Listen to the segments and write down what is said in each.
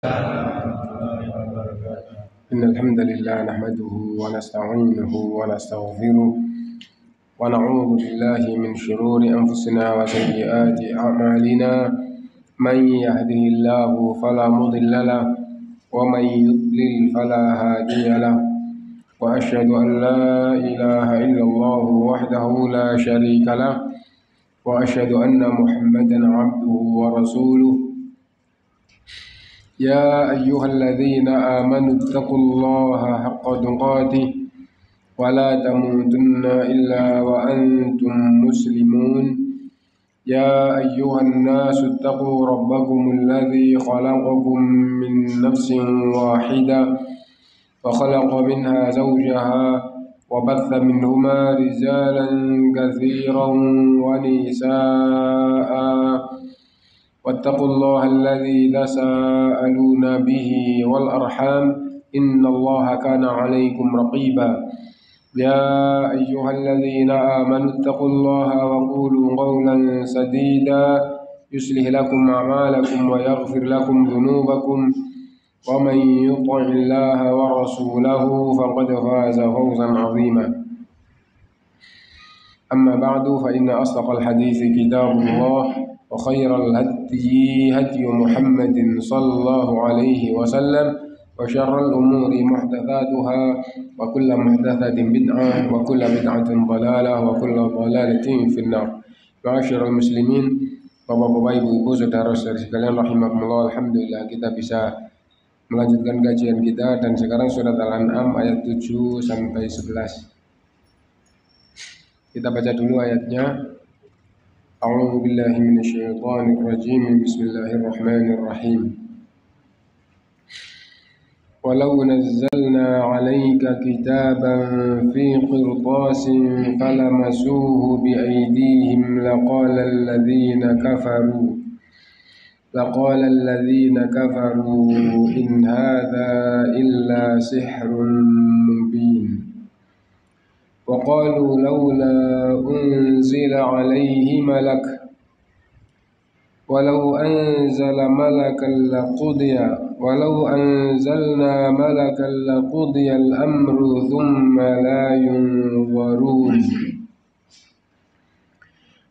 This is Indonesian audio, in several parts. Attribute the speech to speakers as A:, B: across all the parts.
A: إن الحمد لله نحمده ونستعينه ونستغفره ونعوذ بالله من شرور أنفسنا وسيئات أعمالنا من يهده الله فلا مضل له ومن يضلل فلا هادي له وأشهد أن لا إله إلا الله وحده لا شريك له وأشهد أن محمدا عبده ورسوله يا أيها الذين آمنوا اتقوا الله حق تقاته ولا تموتن إلا وأنتم مسلمون يا أيها الناس اتقوا ربكم الذي خلقكم من نفس واحدة وخلق منها زوجها وبث منهما رجالا كثيرا ونساء واتقوا الله الذي تساءلون به والأرحام إن الله كان عليكم رقيبا يا أيها الذين آمنوا اتقوا الله وقولوا قولا سديدا يصلح لكم أعمالكم ويغفر لكم ذنوبكم ومن يطع الله ورسوله فقد فاز فوزا عظيما أما بعد فإن أصدق الحديث كتاب الله وخير الهدي هدي محمد صلى الله عليه وسلم وشر الأمور محدثاتها وكل محدثة بدعة وكل بدعة ضلالة وكل ضلالة في النار. Ma'asyiral muslimin, bapak-bapak, ibu-ibu, saudara-saudari sekalian rahimakumullah, alhamdulillah kita bisa melanjutkan kajian kita dan sekarang surat Al-An'am ayat 7 sampai 11. Kita baca dulu ayatnya. A'udzu billahi minasyaitonir rajim. Bismillahirrahmanirrahim. Walau nazzalna 'alaika kitaban fi qirtasin falamasuhu biaydihim laqala alladhina kafaru in hadha illa sihrun mubin. وقالوا لولا أنزل عليه ملك ولو أنزلنا ملكا لقضي الأمر ثم لا ينظرون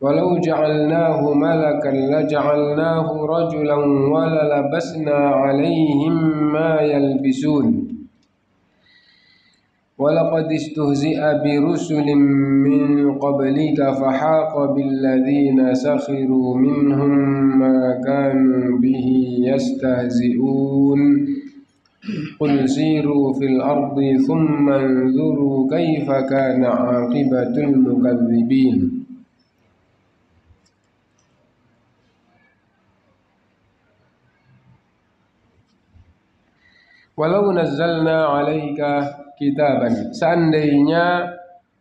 A: ولو جعلناه ملكا لجعلناه رجلا وللبسنا عليهم ما يلبسون وَلَقَدِ اسْتُهْزِئَ بِرُسُلٍ مِّن قَبْلِكَ فَحَاقَ بِالَّذِينَ سَخِرُوا مِنْهُم مَّا كَانُوا بِهِ يَسْتَهْزِئُونَ قُلْ سِيرُوا فِي الْأَرْضِ ثُمَّ انظُرُوا كَيْفَ كَانَ عَاقِبَةُ الْمُكَذِّبِينَ. Walau nazzalna 'alaika kitaban, seandainya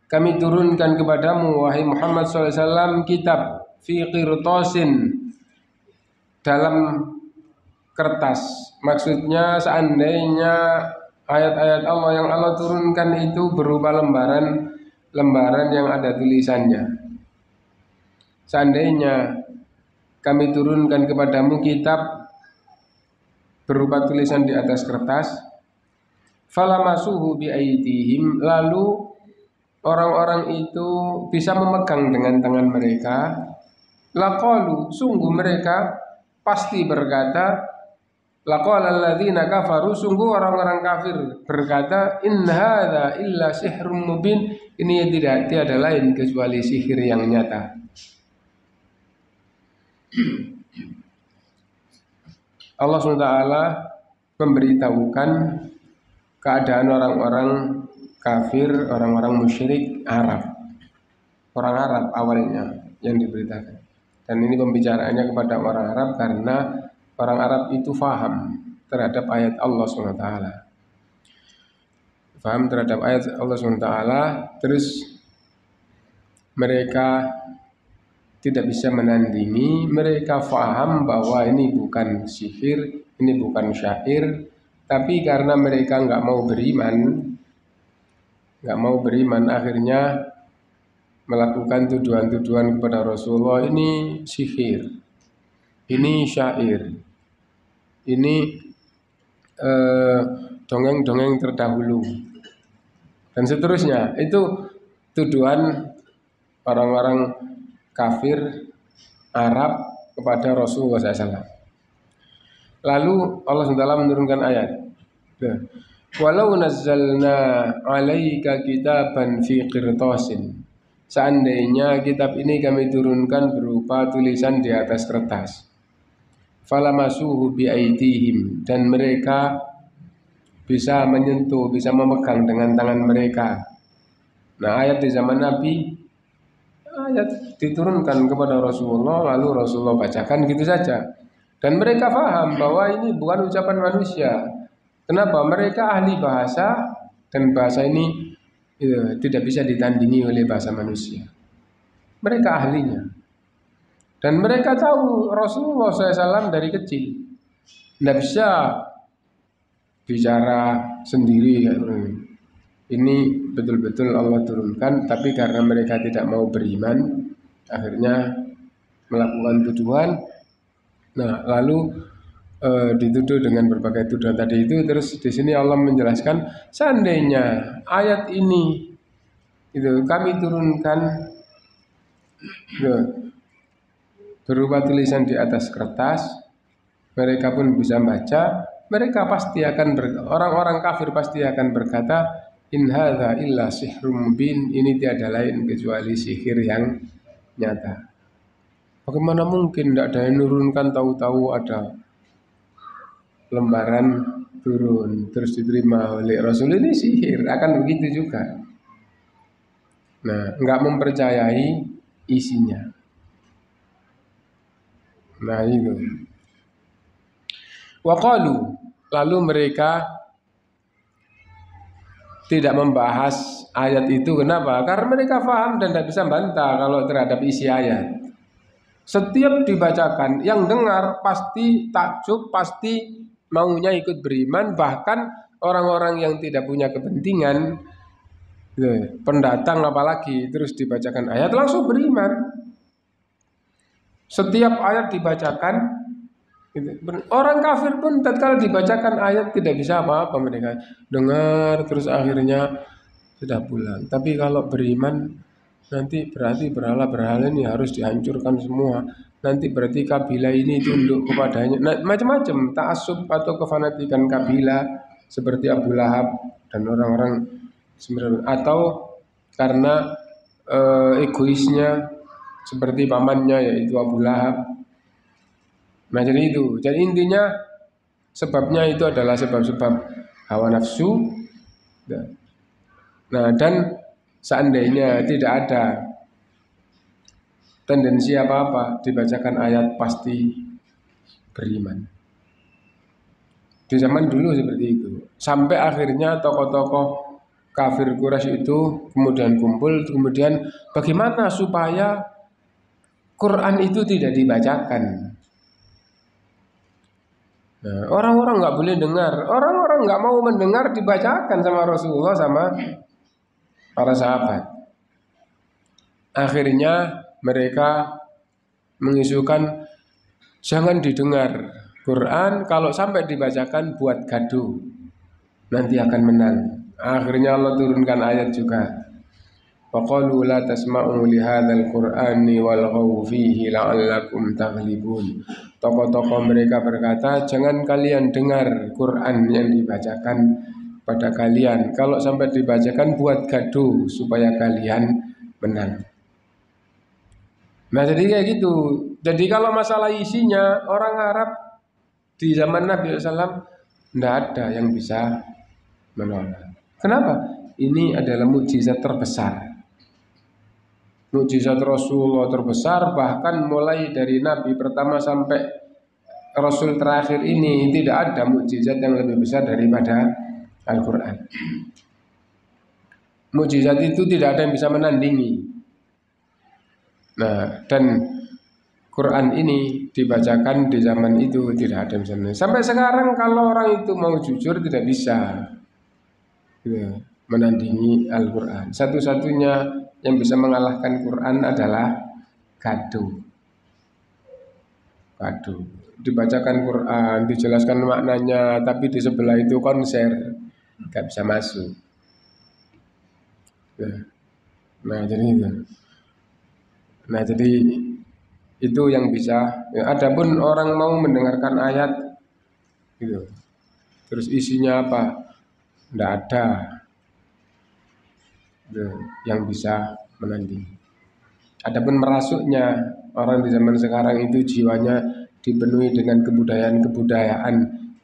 A: kami turunkan kepadamu wahai Muhammad SAW kitab fi qirtasin, dalam kertas. Maksudnya seandainya ayat-ayat Allah yang Allah turunkan itu berupa lembaran yang ada tulisannya. Seandainya kami turunkan kepadamu kitab berupa tulisan di atas kertas, falamasuhu biaydihim, lalu orang-orang itu bisa memegang dengan tangan mereka, laqalu, sungguh mereka pasti berkata, laqala alladzina kafaru, sungguh orang-orang kafir berkata, in hadza illa sihrun mubin, ini tidak tiada lain kecuali sihir yang nyata. Allah SWT memberitahukan keadaan orang-orang kafir, orang-orang musyrik Arab. Orang Arab awalnya yang diberitakan. Dan ini pembicaraannya kepada orang Arab karena orang Arab itu faham terhadap ayat Allah SWT. Faham terhadap ayat Allah SWT, terus mereka tidak bisa menandingi, mereka faham bahwa ini bukan sihir, ini bukan syair, tapi karena mereka nggak mau beriman, akhirnya melakukan tuduhan-tuduhan kepada Rasulullah, ini sihir, ini syair, ini dongeng-dongeng terdahulu dan seterusnya. Itu tuduhan orang-orang kafir Arab kepada Rasulullah SAW. Lalu Allah SWT menurunkan ayat, walau nazzalna alaika kitaban fi qirtasin, seandainya kitab ini kami turunkan berupa tulisan di atas kertas, falamasuhu biaidihim, dan mereka bisa menyentuh, bisa memegang dengan tangan mereka. Nah, ayat di zaman Nabi, ayat diturunkan kepada Rasulullah, lalu Rasulullah bacakan gitu saja. Dan mereka paham bahwa ini bukan ucapan manusia. Kenapa? Mereka ahli bahasa, dan bahasa ini tidak bisa ditandingi oleh bahasa manusia. Mereka ahlinya. Dan mereka tahu Rasulullah SAW dari kecil tidak bisa bicara sendiri. Ini betul-betul Allah turunkan, tapi karena mereka tidak mau beriman, akhirnya melakukan tuduhan. Nah, lalu dituduh dengan berbagai tuduhan tadi itu. Terus di sini Allah menjelaskan, seandainya ayat ini itu kami turunkan berupa tulisan di atas kertas, mereka pun bisa baca, mereka pasti akan orang-orang kafir pasti akan berkata, in hadza illa sihrun mubin, ini tiada lain kecuali sihir yang nyata. Bagaimana mungkin tidak ada yang nurunkan, tahu-tahu ada lembaran turun terus diterima oleh Rasul, ini sihir, akan begitu juga. Nah, enggak mempercayai isinya. Nah, itu. Waqalu, lalu mereka tidak membahas ayat itu. Kenapa? Karena mereka paham dan tidak bisa bantah kalau terhadap isi ayat. Setiap dibacakan, yang dengar pasti takjub, pasti maunya ikut beriman. Bahkan orang-orang yang tidak punya kepentingan, pendatang apalagi, terus dibacakan ayat langsung beriman. Setiap ayat dibacakan, orang kafir pun tatkala dibacakan ayat tidak bisa apa-apa, mereka dengar terus akhirnya sudah pulang. Tapi kalau beriman, nanti berarti berhala-berhala ini harus dihancurkan semua. Nanti berarti kabilah ini tunduk kepadanya. Nah, macam-macam ta'assub atau kefanatikan kabilah seperti Abu Lahab dan orang-orang sebenarnya, atau karena egoisnya seperti pamannya yaitu Abu Lahab. Nah, jadi itu. Jadi intinya sebabnya itu adalah sebab-sebab hawa nafsu. Nah, dan seandainya tidak ada tendensi apa-apa, dibacakan ayat pasti beriman. Di zaman dulu seperti itu. Sampai akhirnya tokoh-tokoh kafir Quraisy itu kemudian kumpul, kemudian bagaimana supaya Quran itu tidak dibacakan. Nah, orang-orang nggak boleh dengar, orang-orang nggak mau mendengar dibacakan sama Rasulullah sama para sahabat. Akhirnya mereka mengisukan jangan didengar Quran, kalau sampai dibacakan buat gaduh, nanti akan menang. Akhirnya Allah turunkan ayat juga. Waqalu la tasma'u li hadzal qur'ani walghaw fihi la'allakum taghlibun. Tokoh-tokoh mereka berkata, jangan kalian dengar Quran yang dibacakan pada kalian. Kalau sampai dibacakan buat gaduh supaya kalian menang. Nah, jadi kayak gitu. Jadi kalau masalah isinya, orang Arab di zaman Nabi SAW tidak ada yang bisa menolak. Kenapa? Ini adalah mukjizat terbesar. Mukjizat Rasulullah terbesar, bahkan mulai dari Nabi pertama sampai Rasul terakhir ini tidak ada mukjizat yang lebih besar daripada Al-Quran. Mukjizat itu tidak ada yang bisa menandingi. Nah, dan Quran ini dibacakan di zaman itu tidak ada yang bisa menandingi. Sampai sekarang kalau orang itu mau jujur tidak bisa menandingi Al-Quran. Satu-satunya yang bisa mengalahkan Quran adalah gaduh. dibacakan Quran, dijelaskan maknanya, tapi di sebelah itu konser, nggak bisa masuk. Nah, jadi itu. Nah, jadi itu yang bisa. Ya, adapun orang mau mendengarkan ayat, gitu. Terus isinya apa? Nggak ada yang bisa menandingi. Adapun merasuknya orang di zaman sekarang itu jiwanya dipenuhi dengan kebudayaan-kebudayaan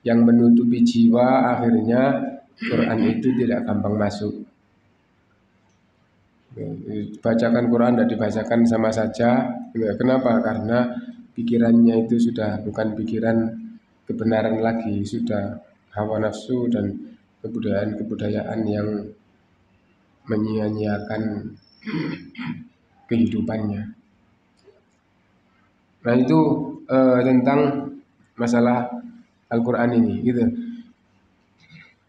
A: yang menutupi jiwa, akhirnya Quran itu tidak gampang masuk. Bacakan Quran tidak dibacakan sama saja. Kenapa? Karena pikirannya itu sudah bukan pikiran kebenaran lagi, sudah hawa nafsu dan kebudayaan-kebudayaan yang menyia-nyiakan kehidupannya. Nah, itu tentang masalah Al-Quran ini, gitu.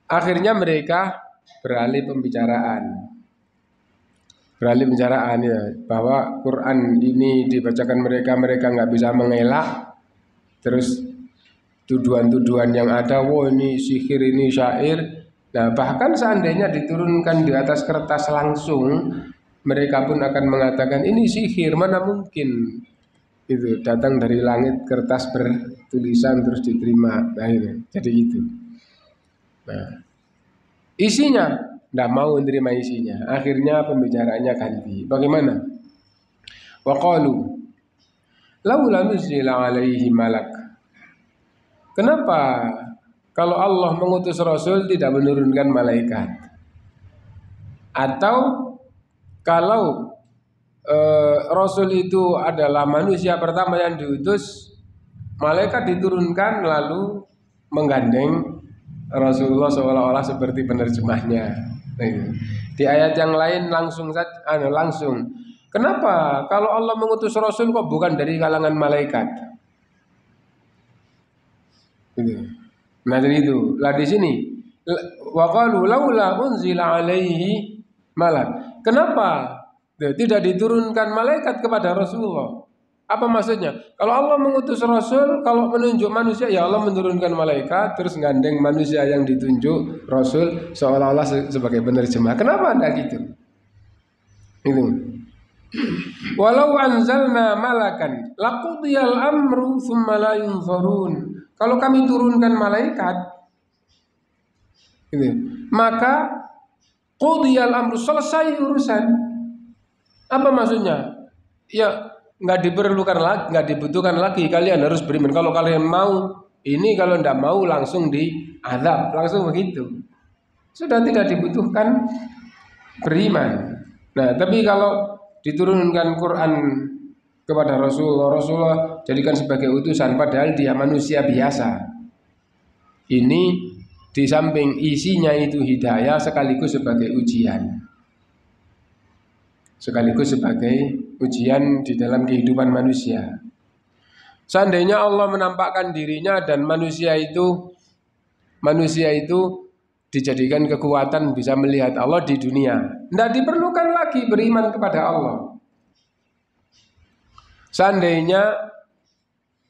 A: Akhirnya mereka beralih pembicaraan ya, bahwa Quran ini dibacakan mereka nggak bisa mengelak. Terus tuduhan-tuduhan yang ada, wah ini sihir, ini syair. Nah, bahkan seandainya diturunkan di atas kertas langsung, mereka pun akan mengatakan ini sihir, mana mungkin itu datang dari langit kertas bertulisan terus diterima. Nah, ini jadi itu. Nah, isinya tidak mau menerima isinya. Akhirnya pembicaraannya ganti. Bagaimana? Wa qalu laula nuzila alaihi malak. Kenapa kalau Allah mengutus Rasul tidak menurunkan malaikat? Atau kalau Rasul itu adalah manusia pertama yang diutus, malaikat diturunkan lalu menggandeng Rasulullah seolah-olah seperti penerjemahnya. Di ayat yang lain langsung. Kenapa kalau Allah mengutus Rasul kok bukan dari kalangan malaikat? Nah, dari itu. Lah di sini wa qalu laula unzila alaihi malak. Kenapa tidak diturunkan malaikat kepada Rasulullah? Apa maksudnya? Kalau Allah mengutus Rasul, kalau menunjuk manusia, ya Allah menurunkan malaikat, terus gandeng manusia yang ditunjuk Rasul seolah-olah sebagai penerjemah. Kenapa anda gitu? Itu. Walau anzalna malakan laqudiyal amru tsumma la yunzarun. Kalau kami turunkan malaikat, gitu, maka qudiyal amru, selesai urusan. Apa maksudnya? Ya nggak diperlukan lagi, nggak dibutuhkan lagi. Kalian harus beriman. Kalau kalian mau ini, kalau tidak mau langsung diazab, langsung begitu. Sudah tidak dibutuhkan beriman. Nah, tapi kalau diturunkan Quran kepada Rasulullah jadikan sebagai utusan, padahal dia manusia biasa. Ini di samping isinya itu hidayah, sekaligus sebagai ujian. Sekaligus sebagai ujian di dalam kehidupan manusia. Seandainya Allah menampakkan dirinya dan manusia itu dijadikan kekuatan bisa melihat Allah di dunia, tidak diperlukan lagi beriman kepada Allah. Seandainya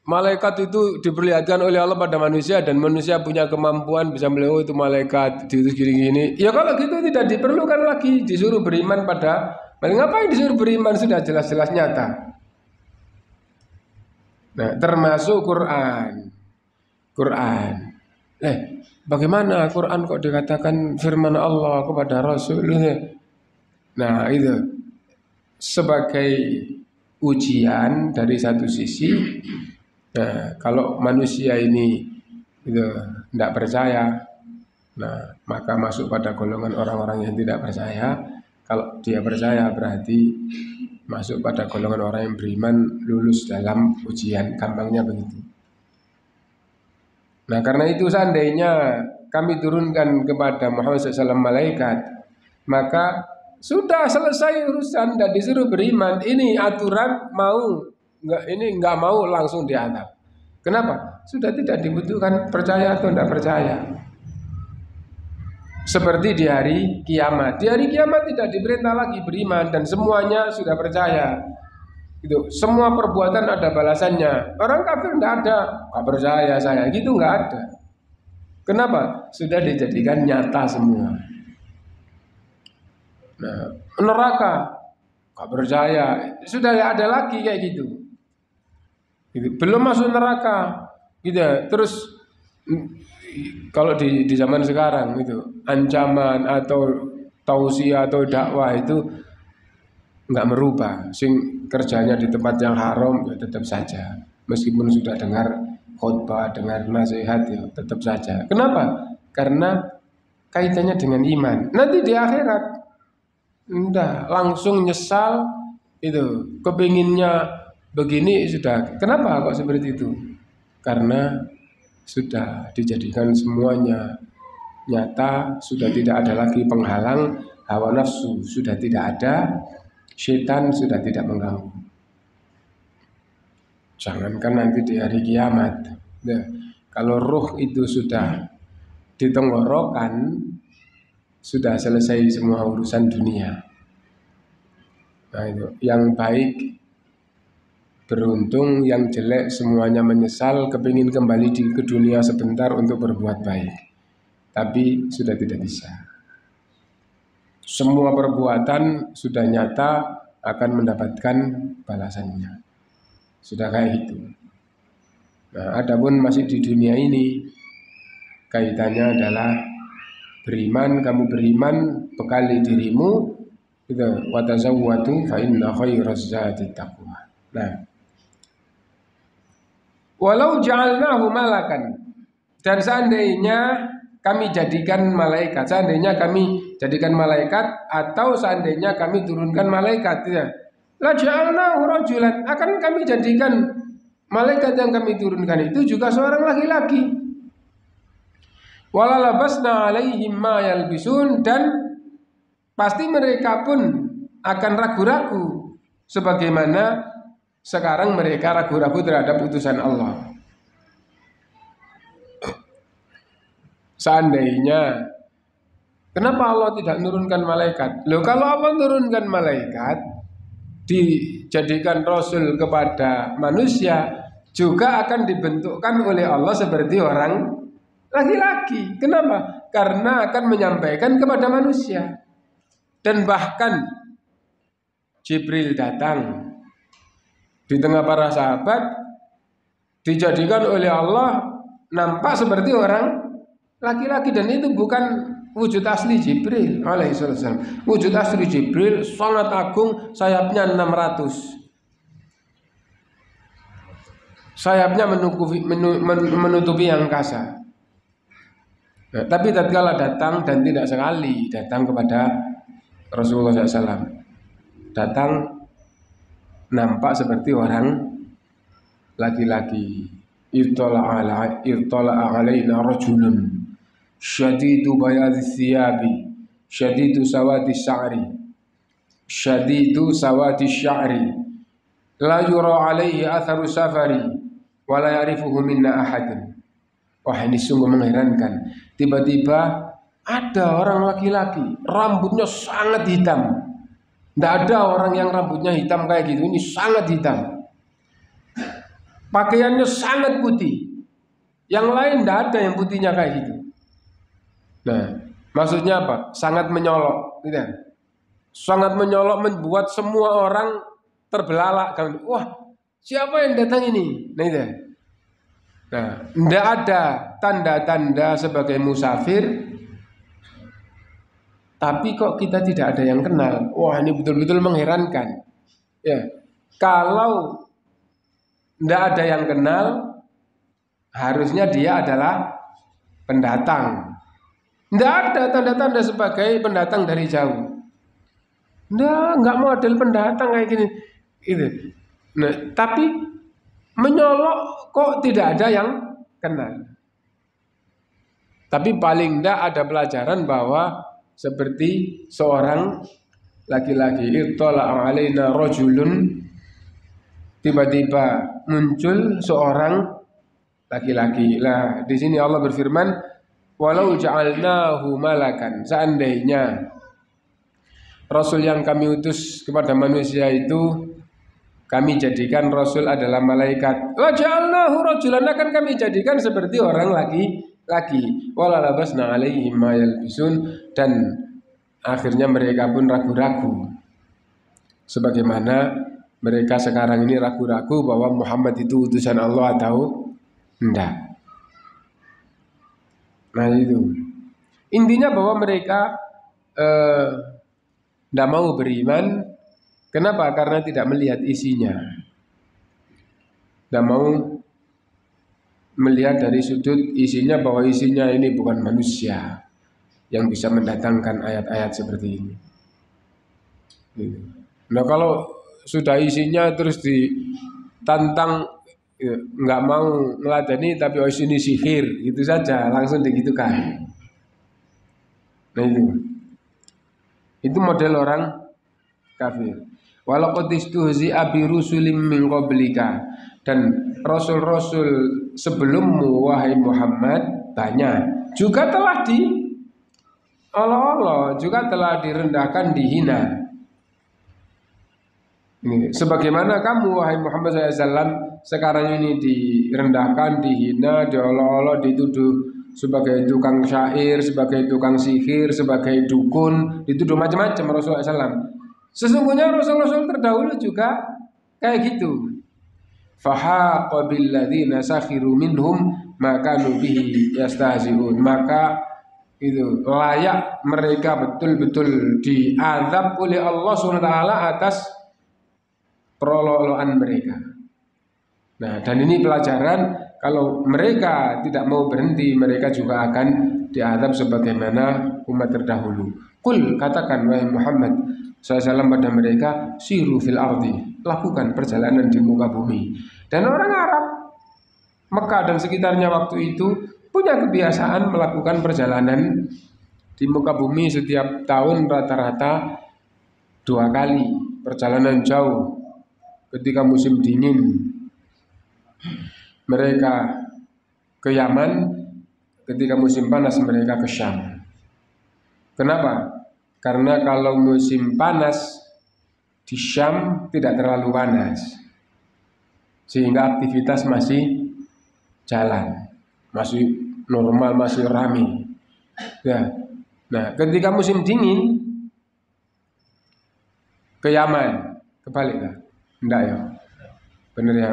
A: malaikat itu diperlihatkan oleh Allah pada manusia dan manusia punya kemampuan bisa melihat, oh itu malaikat diutus gini-gini, ya kalau gitu tidak diperlukan lagi disuruh beriman pada. Ngapain disuruh beriman, sudah jelas-jelas nyata. Nah, termasuk Quran. Bagaimana Quran kok dikatakan firman Allah kepada Rasul? Nah, itu sebagai ujian dari satu sisi. Nah, kalau manusia ini itu tidak percaya, nah maka masuk pada golongan orang-orang yang tidak percaya. Kalau dia percaya berarti masuk pada golongan orang yang beriman, lulus dalam ujian, gampangnya begitu. Nah, karena itu seandainya kami turunkan kepada Muhammad SAW malaikat, maka sudah selesai urusan, tidak disuruh beriman. Ini aturan nggak mau langsung diadab. Kenapa? Sudah tidak dibutuhkan percaya atau tidak percaya. Seperti di hari kiamat. Di hari kiamat tidak diperintah lagi beriman dan semuanya sudah percaya. Itu semua perbuatan ada balasannya. Orang kafir tidak ada, nggak percaya saya, gitu nggak ada. Kenapa? Sudah dijadikan nyata semua. Nah, neraka, nggak percaya, sudah tidak ada lagi kayak gitu. Belum masuk neraka, gitu. Terus kalau di zaman sekarang itu ancaman atau tausiah atau dakwah itu nggak merubah. Sing kerjanya di tempat yang haram ya tetap saja. Meskipun sudah dengar khutbah, dengar nasihat ya tetap saja. Kenapa? Karena kaitannya dengan iman. Nanti di akhirat udah langsung nyesal itu. Kepinginnya begini sudah. Kenapa kok seperti itu? Karena sudah dijadikan semuanya nyata, sudah tidak ada lagi penghalang, hawa nafsu sudah tidak ada, syaitan sudah tidak mengganggu. Jangankan nanti di hari kiamat. Nah, kalau ruh itu sudah di tenggorokan, sudah selesai semua urusan dunia. Nah itu, yang baik beruntung, yang jelek semuanya menyesal, kepingin kembali ke dunia sebentar untuk berbuat baik. Tapi sudah tidak bisa. Semua perbuatan sudah nyata akan mendapatkan balasannya. Sudah kayak itu. Nah, adapun masih di dunia ini, kaitannya adalah beriman, kamu beriman, bekali dirimu, gitu. Wa tazawwadu fa inna khairaz zadi taqwa. Nah, walau ja'alnahu malakan, dan seandainya kami jadikan malaikat, seandainya kami jadikan malaikat atau seandainya kami turunkan malaikat, ya, la ja'alnahu rajulan, akan kami jadikan malaikat yang kami turunkan itu juga seorang laki-laki. Wala labasna alaihim ma yalbisun, dan pasti mereka pun akan ragu-ragu sebagaimana sekarang mereka ragu-ragu terhadap utusan Allah. Seandainya, kenapa Allah tidak menurunkan malaikat? Loh, kalau Allah menurunkan malaikat, dijadikan rasul kepada manusia, juga akan dibentukkan oleh Allah seperti orang laki-laki. Kenapa? Karena akan menyampaikan kepada manusia. Dan bahkan Jibril datang di tengah para sahabat, dijadikan oleh Allah nampak seperti orang laki-laki, dan itu bukan wujud asli Jibril alaihissalam. Wujud asli Jibril sangat agung, sayapnya 600. Sayapnya menutupi angkasa. Nah, tapi tatkala datang, dan tidak sekali datang kepada Rasulullah SAW, datang nampak seperti orang laki-laki. Irtala'a alaina rajulun syadidu bayadhi thiyabi syadidu sawati sya'ri syadidu sawati sya'ri la yura alaihi atharu safari wa la ya'rifuhu minna ahadun. Wah, ini sungguh mengherankan. Tiba-tiba ada orang laki-laki, rambutnya sangat hitam. Tidak ada orang yang rambutnya hitam kayak gitu. Ini sangat hitam. Pakaiannya sangat putih. Yang lain tidak ada yang putihnya kayak gitu. Nah, maksudnya apa? Sangat menyolok, gitu. Sangat menyolok, membuat semua orang terbelalak. Wah, siapa yang datang ini? Nah, itu. Nah, tidak ada tanda-tanda sebagai musafir, tapi kok kita tidak ada yang kenal. Wah, ini betul-betul mengherankan. Ya, kalau tidak ada yang kenal, harusnya dia adalah pendatang. Tidak ada tanda-tanda sebagai pendatang dari jauh. Nggak model pendatang kayak gini. Gitu. Nah, tapi menyolok kok tidak ada yang kenal. Tapi paling tidak ada pelajaran bahwa seperti seorang laki-laki, ittala'a alaina rajulun, tiba-tiba muncul seorang laki-laki. Lah, di sini Allah berfirman, walau ja'alnahu malakan, seandainya Rasul yang kami utus kepada manusia itu kami jadikan Rasul adalah malaikat. Wa ja'alnahu rajulan, akan kami jadikan seperti orang laki-laki. Wala labasna alaihim ma yalbisun, dan akhirnya mereka pun ragu-ragu. Sebagaimana mereka sekarang ini ragu-ragu bahwa Muhammad itu utusan Allah atau enggak. Nah itu intinya, bahwa mereka tidak mau beriman. Kenapa? Karena tidak melihat isinya. Tidak mau melihat dari sudut isinya, bahwa isinya ini bukan manusia yang bisa mendatangkan ayat-ayat seperti ini. Nah kalau sudah isinya terus ditantang, nggak mau meladani, tapi ini sihir, gitu saja langsung digitukan. Nah itu model orang kafir. Walaqad istuhzi'a bi rusulim min qablika, dan rasul-rasul sebelummu wahai Muhammad banyak juga telah diolok-olok, juga telah direndahkan, dihina. Sebagaimana kamu wahai Muhammad SAW sekarang ini direndahkan, dihina, diolok-olok, dituduh sebagai tukang syair, sebagai tukang sihir, sebagai dukun, dituduh macam-macam Rasulullah SAW. Sesungguhnya Rasul-Rasul terdahulu juga kayak gitu. Fahaqa billadzina sakhiru minhum ma kanu bihi yastahzi'un, maka itu layak mereka betul-betul diazab oleh Allah SWT atas perolok-olokan mereka. Nah, dan ini pelajaran, kalau mereka tidak mau berhenti, mereka juga akan diazab sebagaimana umat terdahulu. Qul, katakan wahai Muhammad SAW pada mereka, siru fil ardi, lakukan perjalanan di muka bumi. Dan orang Arab Mekah dan sekitarnya waktu itu punya kebiasaan melakukan perjalanan di muka bumi setiap tahun rata-rata 2 kali perjalanan jauh. Ketika musim dingin mereka ke Yaman, ketika musim panas mereka ke Syam. Kenapa? Karena kalau musim panas di Syam tidak terlalu panas, sehingga aktivitas masih jalan, masih normal, masih ramai. Ya. Nah, ketika musim dingin ke Yaman, kebalik lah. Enggak ya, bener ya.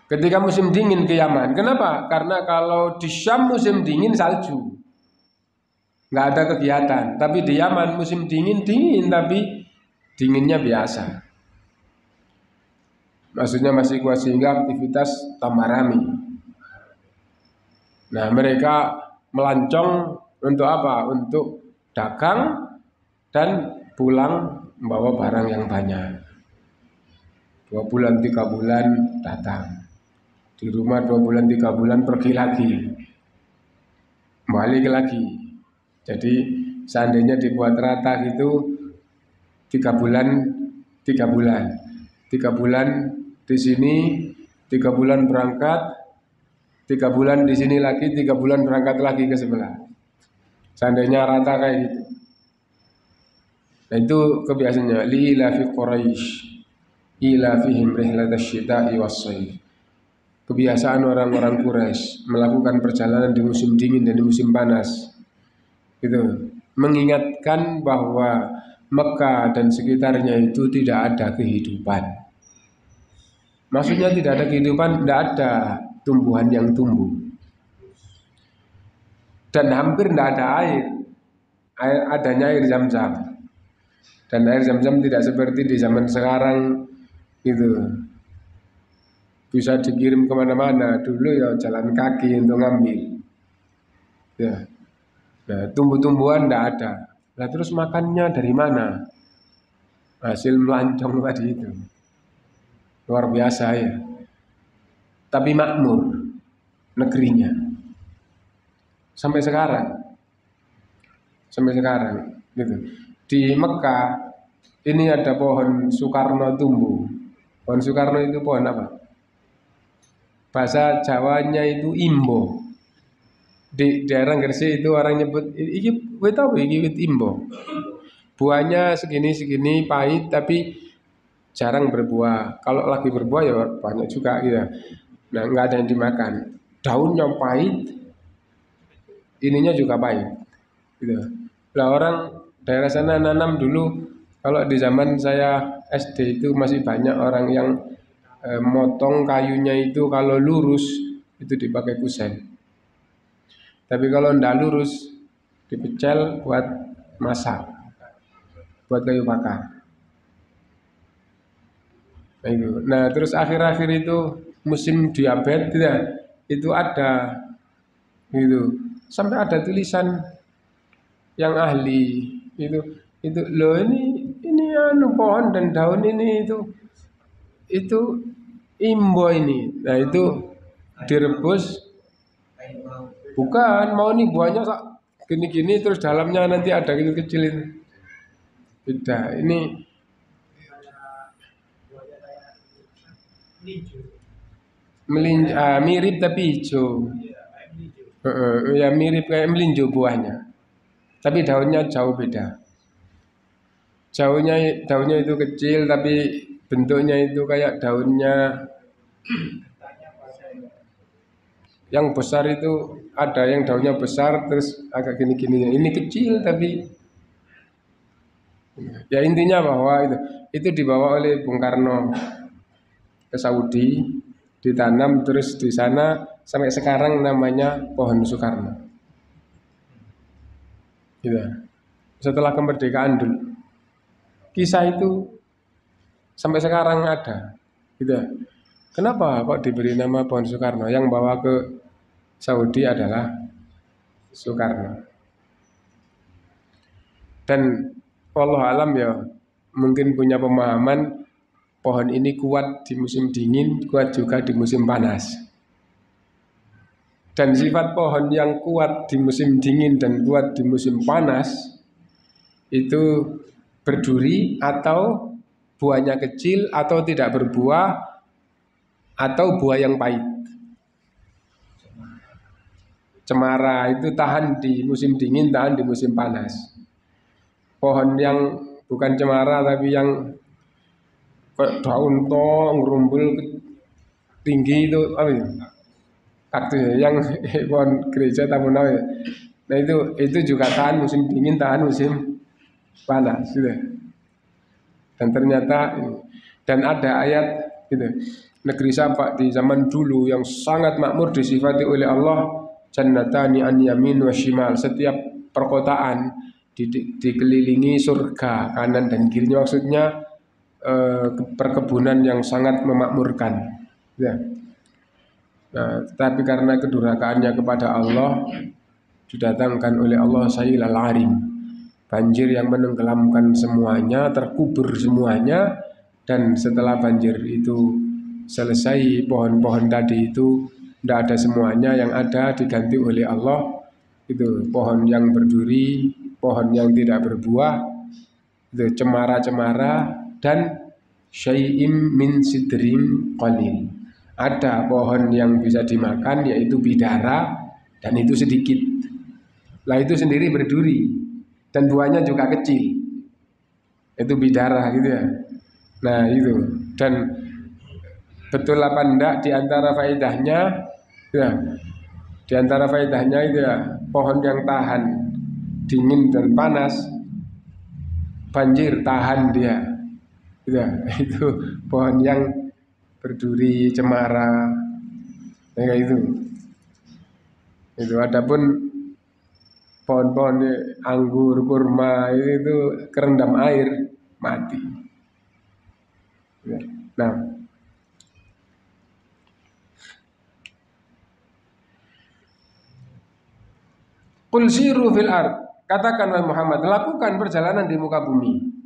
A: Ketika musim dingin ke Yaman, kenapa? Karena kalau di Syam musim dingin salju, nggak ada kegiatan. Tapi di Yaman musim dingin, tapi dinginnya biasa. Maksudnya masih kuat, sehingga aktivitas tambah ramai. Nah, mereka melancong untuk apa? Untuk dagang dan pulang membawa barang yang banyak. 2 bulan 3 bulan datang di rumah, 2 bulan 3 bulan pergi lagi, balik lagi. Jadi seandainya dibuat rata gitu 3 bulan 3 bulan 3 bulan di sini, 3 bulan berangkat, 3 bulan di sini lagi, 3 bulan berangkat lagi ke sebelah. Seandainya rata kayak gitu. Nah itu kebiasaannya. Li'ila fi Quraisy ila fihim rihlatash syita'i was-shayf. Kebiasaan orang-orang Quraisy melakukan perjalanan di musim dingin dan di musim panas. Gitu. Mengingatkan bahwa Mekah dan sekitarnya itu tidak ada kehidupan. Maksudnya tidak ada kehidupan, tidak ada tumbuhan yang tumbuh. Dan hampir tidak ada air. Adanya air Zam-Zam. Dan air Zam-Zam tidak seperti di zaman sekarang gitu, bisa dikirim kemana-mana. Dulu ya jalan kaki untuk ngambil ya. Nah, tumbuh-tumbuhan tidak ada. Nah, terus makannya dari mana? Hasil melancong tadi itu. Luar biasa ya. Tapi makmur negerinya sampai sekarang gitu. Di Mekah ini ada pohon Sukarno tumbuh. Pohon Sukarno itu pohon apa? Bahasa Jawanya itu imbo. Di daerah Gresik itu orang nyebut iki wit apa iki, wit imbo. Buahnya segini pahit, tapi jarang berbuah. Kalau lagi berbuah ya banyak juga gitu. Nah, nggak ada yang dimakan. Daunnya pahit, ininya juga pahit. Gitu. Nah, orang daerah sana nanam dulu. Kalau di zaman saya SD itu masih banyak orang yang motong kayunya itu kalau lurus itu dipakai kusen. Tapi kalau ndak lurus dipecel buat masak, buat kayu bakar. Nah, itu. Nah, terus akhir-akhir itu musim diabetes ya, itu ada gitu. Sampai ada tulisan yang ahli itu loh, ini anu pohon dan daun ini itu imbo ini. Nah, itu direbus, bukan mau nih buahnya gini-gini terus dalamnya nanti ada kecil-kecil itu. Beda. Ini mirip tapi hijau. Ya mirip kayak melinjo buahnya. Tapi daunnya jauh beda. Daunnya itu kecil tapi bentuknya itu kayak daunnya. Yang besar itu ada yang daunnya besar terus agak gini-gini. Ini kecil tapi ya intinya bahwa itu dibawa oleh Bung Karno ke Saudi, ditanam terus di sana sampai sekarang namanya pohon Soekarno. Gitu. Setelah kemerdekaan dulu. Kisah itu sampai sekarang ada. Gitu. Kenapa kok diberi nama pohon Soekarno? Yang bawa ke Saudi adalah Soekarno. Dan Allah alam ya mungkin punya pemahaman pohon ini kuat di musim dingin, kuat juga di musim panas. Dan sifat pohon yang kuat di musim dingin dan kuat di musim panas itu berduri atau buahnya kecil atau tidak berbuah atau buah yang pahit. Cemara itu tahan di musim dingin, tahan di musim panas. Pohon yang bukan cemara tapi yang daun tong rumbul tinggi itu apa ya? Kaktus yang pohon gereja tabun ya. Nah itu juga tahan musim dingin, tahan musim panas gitu. Dan ternyata dan ada ayat gitu. Negeri Sabak di zaman dulu yang sangat makmur disifati oleh Allah jannatani an yamin wa shimal. Setiap perkotaan dikelilingi surga kanan dan kirinya, maksudnya perkebunan yang sangat memakmurkan ya. Nah, tetapi karena kedurhakaannya kepada Allah didatangkan oleh Allah sailal arim, banjir yang menenggelamkan semuanya, terkubur semuanya. Dan setelah banjir itu selesai, pohon-pohon tadi itu tidak ada semuanya, yang ada diganti oleh Allah itu pohon yang berduri, pohon yang tidak berbuah, itu cemara-cemara dan syai'im min sidrin qalil. Ada pohon yang bisa dimakan yaitu bidara dan itu sedikit. Lah itu sendiri berduri dan buahnya juga kecil. Itu bidara gitu ya. Nah itu, dan betul apa enggak di antara faedahnya ya. Di antara faedahnya itu ya, pohon yang tahan dingin dan panas, banjir tahan dia. Ya, itu pohon yang berduri, cemara, kayak itu. Itu adapun pohon-pohon anggur, kurma itu kerendam air mati. Ya. Nah, qul siru fil ard, katakan wahai Muhammad, lakukan perjalanan di muka bumi.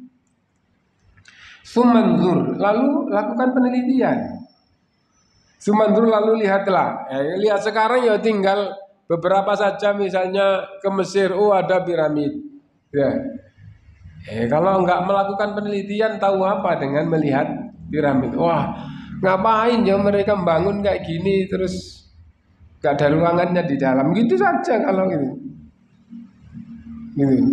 A: Sumanzur, lalu lakukan penelitian. Sumanzur, lalu lihatlah. Lihat sekarang ya tinggal beberapa saja, misalnya ke Mesir, ada piramid. Ya. Kalau enggak melakukan penelitian, tahu apa dengan melihat piramid? Wah, ngapain ya mereka membangun kayak gini terus gak ada ruangannya di dalam, gitu saja kalau gitu. Gitu.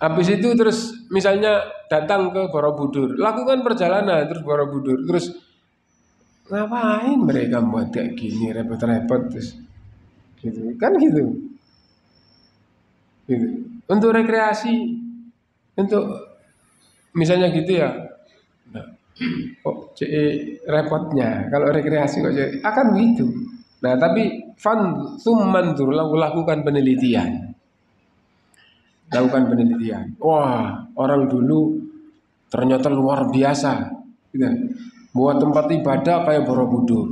A: Habis itu terus misalnya datang ke Borobudur, lakukan perjalanan terus Borobudur, terus ngapain mereka buat kayak gini repot-repot terus gitu kan gitu. Gitu. Untuk rekreasi, untuk misalnya gitu ya. Nah, kok repotnya kalau rekreasi kok akan begitu. Nah, tapi summandur lakukan penelitian. Lakukan penelitian. Wah, orang dulu ternyata luar biasa. Gitu. Buat tempat ibadah kayak Borobudur.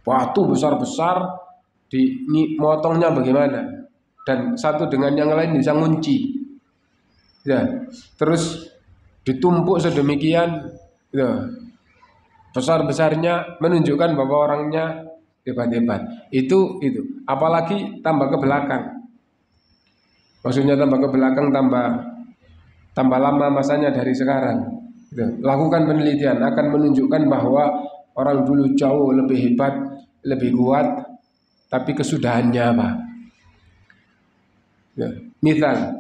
A: Batu besar-besar motongnya bagaimana? Dan satu dengan yang lain bisa ngunci. Ya, terus ditumpuk sedemikian, ya, besar-besarnya menunjukkan bahwa orangnya hebat-hebat. Itu. Apalagi tambah ke belakang. Maksudnya tambah ke belakang tambah lama masanya dari sekarang. Gitu. Lakukan penelitian akan menunjukkan bahwa orang dulu jauh lebih hebat, lebih kuat, tapi kesudahannya apa? Ya. Misal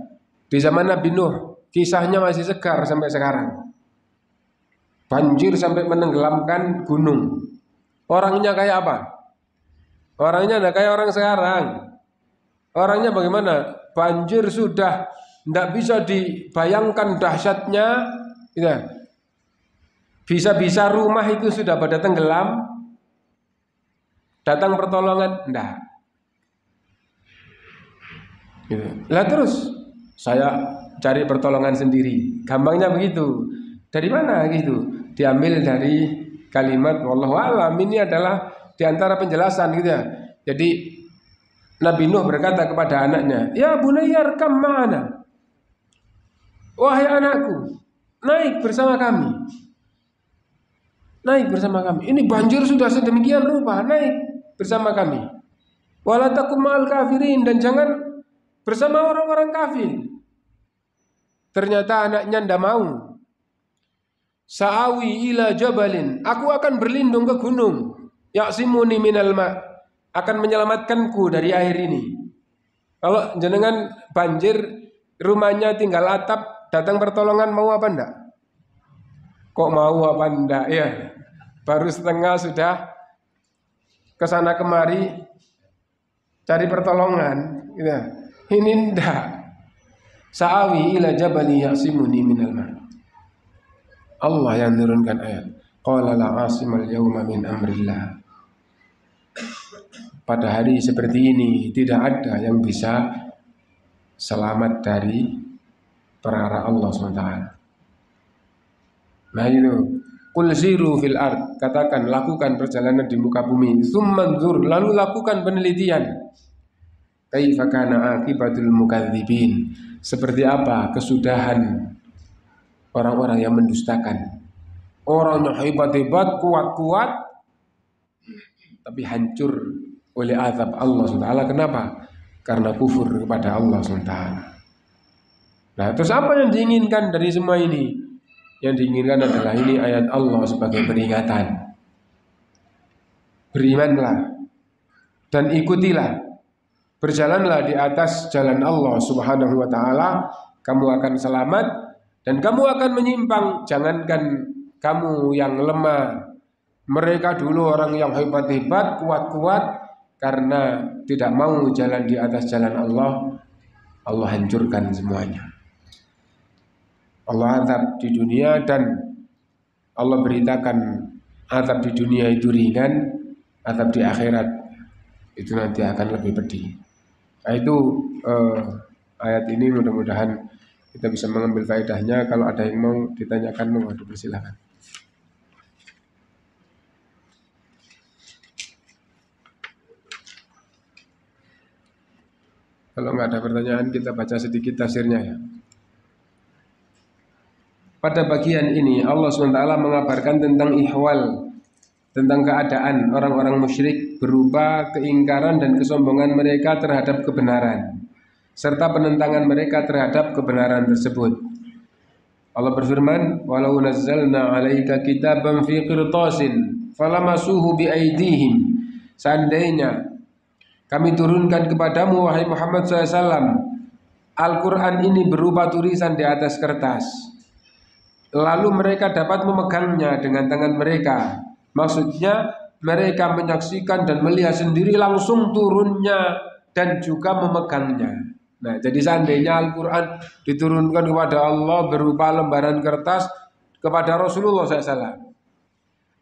A: di zaman Nabi Nuh, kisahnya masih segar sampai sekarang. Banjir sampai menenggelamkan gunung. Orangnya kayak apa? Orangnya tidak kayak orang sekarang. Orangnya bagaimana? Banjir sudah tidak bisa dibayangkan dahsyatnya. Ya. Bisa-bisa rumah itu sudah pada tenggelam. Datang pertolongan? Tidak. Gitu. Lah terus saya cari pertolongan sendiri. Gampangnya begitu. Dari mana gitu? Diambil dari kalimat wallahu a'lam. Ini adalah diantara penjelasan gitu ya. Jadi Nabi Nuh berkata kepada anaknya, "Ya bunayya arkam ma'ana." Wahai anakku, naik bersama kami. Naik bersama kami. Ini banjir sudah sedemikian rupa, naik bersama kami. Wala takum ma'al kafirin, dan jangan bersama orang-orang kafir. Ternyata anaknya tidak mau. Sa'awi ila jabalin, aku akan berlindung ke gunung. Ya'simuni minal ma', akan menyelamatkanku dari air ini. Kalau jenengan banjir, rumahnya tinggal atap, datang pertolongan, mau apa enggak? Kok mau apa enggak? Ya, baru setengah sudah kesana kemari cari pertolongan. Gitu. Ini enggak. Sa'awi ila jabali ya'simuni minal ma'. Allah yang menurunkan ayat. Qala la 'asimal yawma min amrillah. Pada hari seperti ini tidak ada yang bisa selamat dari perkara Allah SWT. Nah itu, qul siru fil ard, katakan lakukan perjalanan di muka bumi, tsummanzur, lalu lakukan penelitian. Kaifa kana aqibatul mukadzibin, seperti apa kesudahan orang-orang yang mendustakan. Orangnya hebat-hebat, kuat-kuat, tapi hancur oleh azab Allah SWT. Kenapa? Karena kufur kepada Allah SWT. Nah, terus apa yang diinginkan dari semua ini? Yang diinginkan adalah ini ayat Allah sebagai peringatan. Berimanlah dan ikutilah, berjalanlah di atas jalan Allah Subhanahu wa taala, kamu akan selamat dan kamu akan menyimpang. Jangankan kamu yang lemah, mereka dulu orang yang hebat-hebat, kuat-kuat, karena tidak mau jalan di atas jalan Allah, Allah hancurkan semuanya. Allah azab di dunia, dan Allah beritakan azab di dunia itu ringan, azab di akhirat itu nanti akan lebih pedih. Nah itu ayat ini mudah-mudahan kita bisa mengambil faedahnya. Kalau ada yang mau ditanyakan, mohon dipersilakan. Kalau nggak ada pertanyaan, kita baca sedikit tafsirnya ya. Pada bagian ini Allah SWT mengabarkan tentang ihwal, tentang keadaan orang-orang musyrik berupa keingkaran dan kesombongan mereka terhadap kebenaran, serta penentangan mereka terhadap kebenaran tersebut. Allah berfirman, "Walau nazzalna 'alaika kitaban fi qirtasin falamasuhu biaydihim." Seandainya kami turunkan kepadamu wahai Muhammad SAW Al-Quran ini berupa tulisan di atas kertas, lalu mereka dapat memegangnya dengan tangan mereka. Maksudnya mereka menyaksikan dan melihat sendiri langsung turunnya dan juga memegangnya. Nah, jadi seandainya Al-Quran diturunkan kepada Allah berupa lembaran kertas kepada Rasulullah SAW,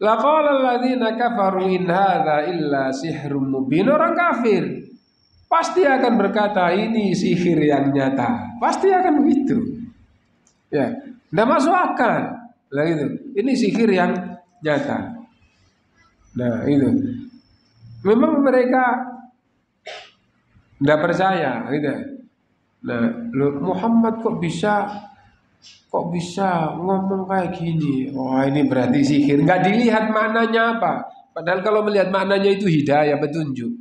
A: laqala alladziina kafaru in hadza illa sihrun mubin. Orang kafir pasti akan berkata ini sihir yang nyata. Pasti akan begitu. Ya, tidak masuk akal. Nah itu, ini sihir yang nyata. Nah itu, memang mereka tidak percaya, gitu. Nah, Muhammad kok bisa ngomong kayak gini? Wah, ini berarti sihir. Nggak dilihat maknanya apa. Padahal kalau melihat maknanya itu hidayah, petunjuk.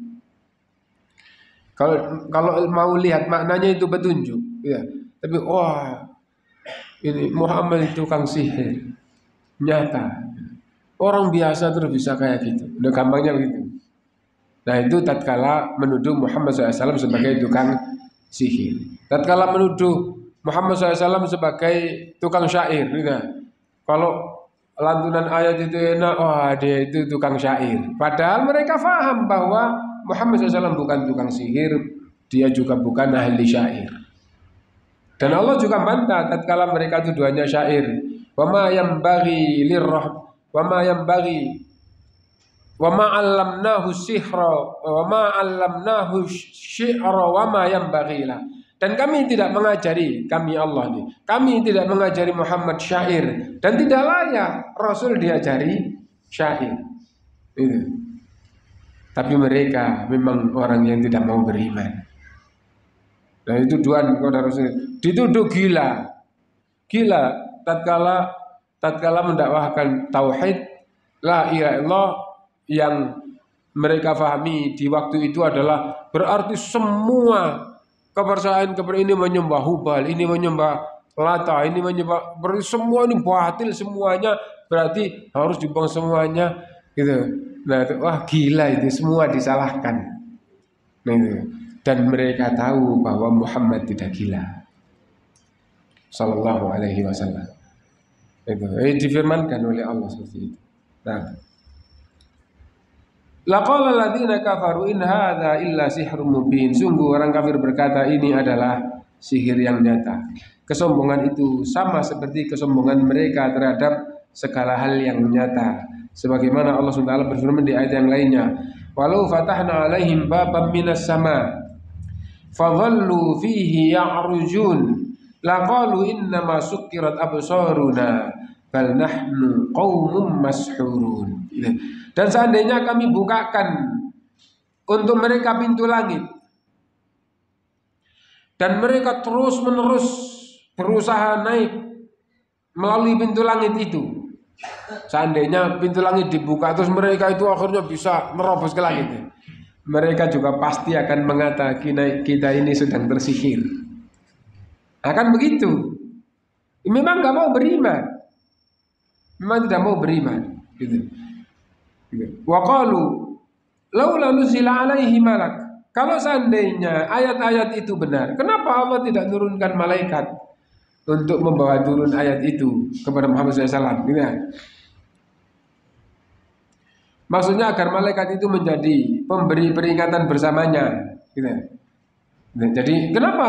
A: Kalau mau lihat maknanya itu petunjuk, ya. Tapi wah, ini Muhammad itu tukang sihir nyata. Orang biasa terus bisa kayak gitu. Udah gampangnya begitu. Nah itu tatkala menuduh Muhammad SAW sebagai tukang sihir. Tatkala menuduh Muhammad SAW sebagai tukang syair, gitu. Kalau lantunan ayat itu enak, wah dia itu tukang syair. Padahal mereka faham bahwa Muhammad SAW bukan tukang sihir, dia juga bukan ahli syair. Dan Allah juga bantah tatkala mereka tuduhannya syair. Wa ma yanbaghi lirrah wa ma yanbaghi wa ma 'allamnahu sihra wa ma 'allamnahu syi'ra wa ma yanbaghi la. Dan kami tidak mengajari, kami Allah nih, kami tidak mengajari Muhammad syair dan tidak layak Rasul diajari syair. Itu. Tapi mereka memang orang yang tidak mau beriman. Nah itu tuduhan kepada Rasul. Dituduh gila. Gila tatkala mendakwahkan tauhid la ilaha illallah yang mereka fahami di waktu itu adalah berarti semua kepercayaan ini menyembah Hubal, ini menyembah Lata, ini menyembah, berarti semua ini batil semuanya, berarti harus dibuang semuanya gitu. Nah, wah gila itu, semua disalahkan. Nah, itu. Dan mereka tahu bahwa Muhammad tidak gila. Sallallahu alaihi wasallam. Itu difirmankan oleh Allah seperti itu. Nah, laqala alladziina kafaru in hadza illa sihrun mubin. Sungguh orang kafir berkata ini adalah sihir yang nyata. Kesombongan itu sama seperti kesombongan mereka terhadap segala hal yang nyata. Sebagaimana Allah SWT berfirman di ayat yang lainnya, walau fatahna alaihim babam minas sama fadhallu fihi ya'rujun laqalu innama sukkirat absaruna bal nahnu qaumun mashurun. Dan seandainya kami bukakan untuk mereka pintu langit dan mereka terus menerus berusaha naik melalui pintu langit itu, seandainya pintu langit dibuka terus mereka itu akhirnya bisa merobos ke langit, mereka juga pasti akan mengatakan kita ini sedang tersihir. Akan begitu. Memang gak mau beriman, memang tidak mau beriman gitu. Wa qalu laula nuzila alaihi malak. Kalau seandainya ayat-ayat itu benar, kenapa Allah tidak turunkan malaikat untuk membawa turun ayat itu kepada Muhammad SAW? Gitu ya. Maksudnya agar malaikat itu menjadi pemberi peringatan bersamanya. Gitu. Nah, jadi kenapa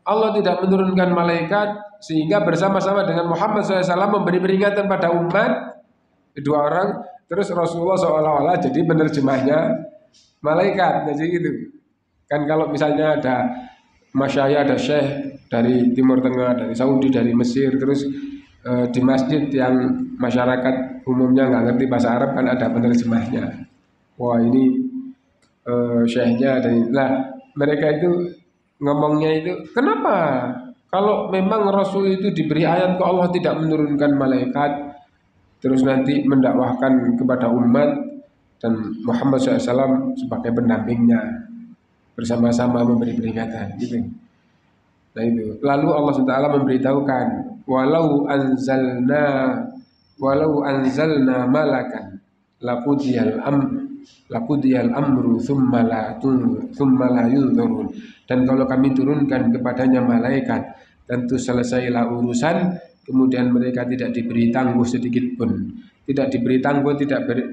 A: Allah tidak menurunkan malaikat sehingga bersama-sama dengan Muhammad SAW memberi peringatan pada umat dua orang, terus Rasulullah seolah-olah jadi penerjemahnya malaikat. Jadi gitu. Kan kalau misalnya ada masyayikh, ada syekh dari Timur Tengah, dari Saudi, dari Mesir, terus di masjid yang masyarakat umumnya nggak ngerti bahasa Arab kan ada penerjemahnya. Wah ini syekhnya dari, lah mereka itu ngomongnya itu kenapa kalau memang Rasul itu diberi ayat kok Allah tidak menurunkan malaikat terus nanti mendakwahkan kepada umat dan Muhammad SAW sebagai pendampingnya bersama-sama memberi peringatan gitu. Nah itu. Lalu Allah SWT memberitahukan walau anzalna malakan laqudiyal laqudiyal amru tsumma la yunzarun. Dan kalau kami turunkan kepadanya malaikat, tentu selesailah urusan, kemudian mereka tidak diberi tangguh sedikit pun. Tidak diberi tangguh,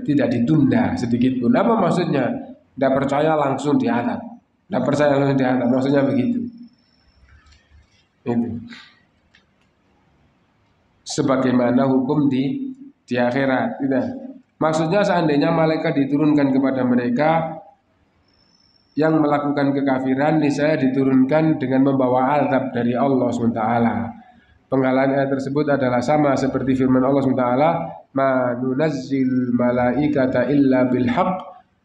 A: tidak ditunda sedikit pun. Apa maksudnya? Tidak percaya langsung diazab. Tidak percaya langsung diazab, maksudnya begitu. Itu. Sebagaimana hukum di akhirat, tidak. Maksudnya seandainya malaikat diturunkan kepada mereka yang melakukan kekafiran, niscaya diturunkan dengan membawa azab dari Allah SWT. Penggalan ayat tersebut adalah sama seperti firman Allah SWT, ma nunazzil malaikata illa bil haqq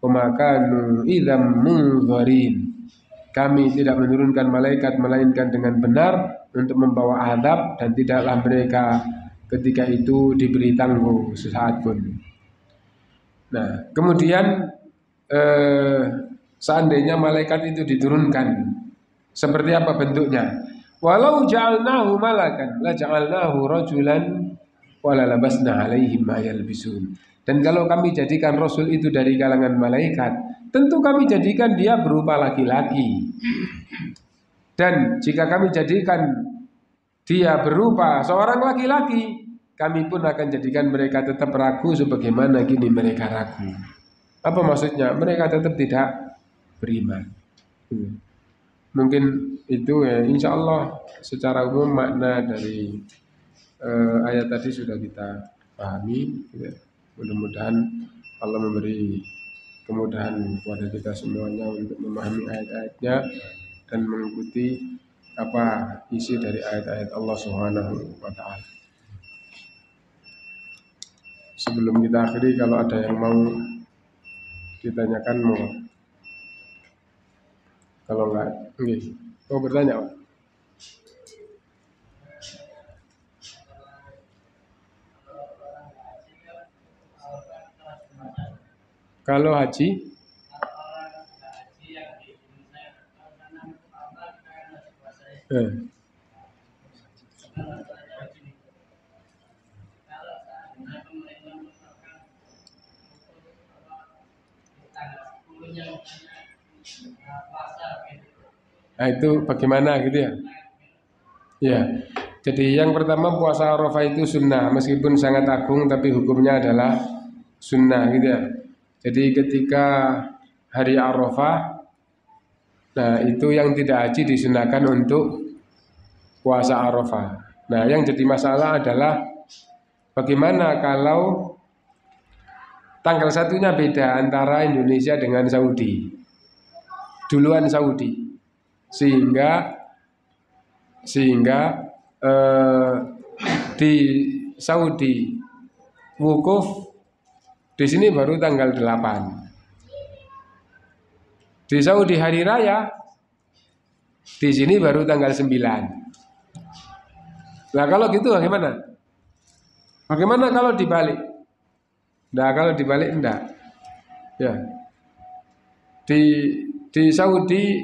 A: wa ma kanu idzam munzarin. Kami tidak menurunkan malaikat melainkan dengan benar untuk membawa azab, dan tidaklah mereka ketika itu diberi tangguh sesaat pun. Nah, kemudian seandainya malaikat itu diturunkan, seperti apa bentuknya? Walau ja'alnahu malakan la ja'alnahu rajulan wala labasna alaihim ma yalbisun. Dan kalau kami jadikan Rasul itu dari kalangan malaikat, tentu kami jadikan dia berupa laki-laki. Dan jika kami jadikan dia berupa seorang laki-laki, kami pun akan jadikan mereka tetap ragu sebagaimana kini mereka ragu. Apa maksudnya? Mereka tetap tidak beriman. Mungkin itu ya, insya Allah secara umum makna dari ayat tadi sudah kita pahami ya. Mudah-mudahan Allah memberi kemudahan kepada kita semuanya untuk memahami ayat-ayatnya dan mengikuti apa isi dari ayat-ayat Allah Subhanahu wa ta'ala. Sebelum kita akhiri, kalau ada yang mau ditanyakan, mau. Kalau enggak, mau bertanya, Pak? Kalau haji, nah itu bagaimana gitu ya? Ya, jadi yang pertama puasa Arafah itu sunnah, meskipun sangat agung tapi hukumnya adalah sunnah gitu ya. Jadi ketika hari Arafah, nah itu yang tidak haji disunahkan untuk puasa Arafah. Nah yang jadi masalah adalah bagaimana kalau tanggal satunya beda antara Indonesia dengan Saudi, duluan Saudi, sehingga di Saudi wukuf, di sini baru tanggal 8. Di Saudi hari raya, di sini baru tanggal 9. Nah kalau gitu bagaimana? Bagaimana kalau dibalik? Nah kalau dibalik enggak. Ya. Di Saudi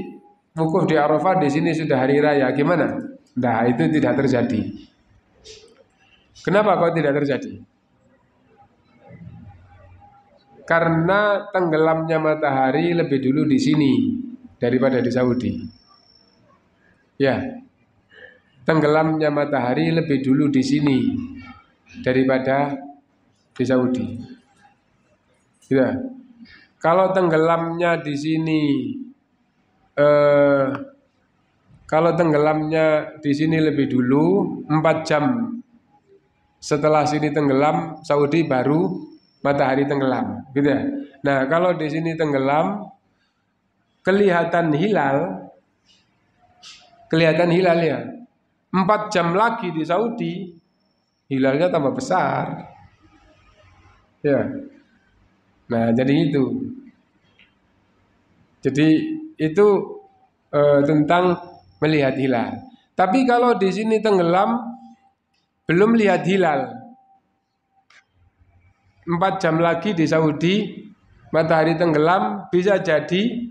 A: wukuf di Arafah, di sini sudah hari raya, gimana? Nah itu tidak terjadi. Kenapa kok tidak terjadi? Karena tenggelamnya matahari lebih dulu di sini daripada di Saudi. Ya, tenggelamnya matahari lebih dulu di sini daripada di Saudi. Ya, kalau tenggelamnya di sini, kalau tenggelamnya di sini lebih dulu 4 jam setelah sini tenggelam, Saudi baru matahari tenggelam, gitu ya. Nah, kalau di sini tenggelam, kelihatan hilal ya. 4 jam lagi di Saudi, hilalnya tambah besar. Ya. Nah, jadi itu. Jadi itu tentang melihat hilal. Tapi kalau di sini tenggelam, belum lihat hilal, 4 jam lagi di Saudi matahari tenggelam, bisa jadi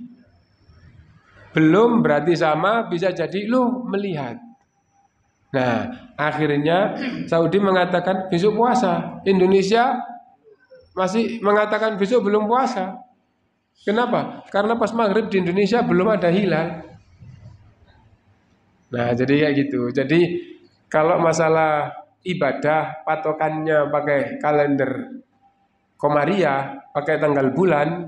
A: belum berarti sama, bisa jadi lu melihat. Nah akhirnya Saudi mengatakan besok puasa, Indonesia masih mengatakan besok belum puasa. Kenapa? Karena pas maghrib di Indonesia belum ada hilal. Nah, jadi kayak gitu. Jadi kalau masalah ibadah patokannya pakai kalender Komaria, pakai tanggal bulan.